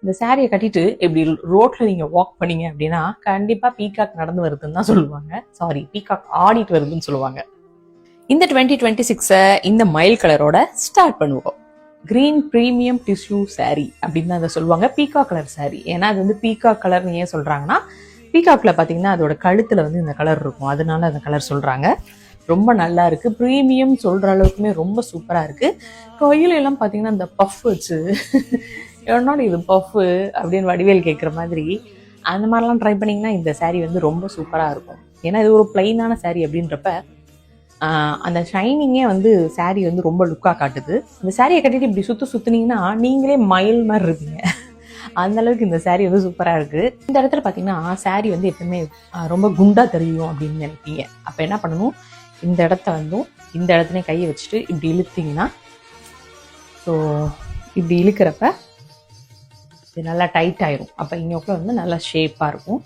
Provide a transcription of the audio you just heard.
இந்த சாரியை கட்டிட்டு இப்படி ரோட்ல நீங்க வாக் பண்ணீங்க அப்படின்னா கண்டிப்பா பீகாக் நடந்து வருதுன்னு தான் சொல்லுவாங்க. சாரி, பீகாக் ஆடிட்டு வருதுன்னு சொல்லுவாங்க. இந்த 2026 இந்த மைல் கலரோட ஸ்டார்ட் பண்ணுவோம். கிரீன் பிரீமியம் டிஷ்யூ சாரி அப்படின்னு தான் அதை சொல்லுவாங்க, பீகாக் கலர் சாரி. ஏன்னா அது வந்து பீகாக் கலர்னு ஏன் சொல்றாங்கன்னா, பீகாக்ல பாத்தீங்கன்னா அதோட கழுத்துல வந்து இந்த கலர் இருக்கும், அதனால அந்த கலர் சொல்றாங்க. ரொம்ப நல்லா இருக்கு, ப்ரீமியம் சொல்ற அளவுக்குமே ரொம்ப சூப்பரா இருக்கு. கையில எல்லாம் பாத்தீங்கன்னா இந்த பஃப் வச்சு என்னோட இது பஃப் அப்படின்னு வடிவேல் கேட்குற மாதிரி அந்த மாதிரிலாம் ட்ரை பண்ணிங்கன்னா இந்த சாரீ வந்து ரொம்ப சூப்பராக இருக்கும். ஏன்னா இது ஒரு பிளைனான சாரீ அப்படின்றப்ப அந்த ஷைனிங்கே வந்து சாரீ வந்து ரொம்ப லுக்காக காட்டுது. இந்த சாரியை கட்டிட்டு இப்படி சுற்றுனீங்கன்னா நீங்களே மயில் மாதிரி இருப்பீங்க. அந்த அளவுக்கு இந்த சாரீ வந்து சூப்பராக இருக்குது. இந்த இடத்துல பார்த்தீங்கன்னா சாரீ வந்து எப்பவுமே ரொம்ப குண்டாக தெரியும் அப்படின்னு நினைப்பீங்க. அப்போ என்ன பண்ணணும், இந்த இடத்த வந்து இந்த இடத்துலையும் கையை வச்சுட்டு இப்படி இழுத்தீங்கன்னா, ஸோ இப்படி இழுக்கிறப்ப இது நல்லா டைட் ஆயிரும். அப்போ இங்கோக்குள்ள வந்து நல்லா ஷேப்பாக இருக்கும்.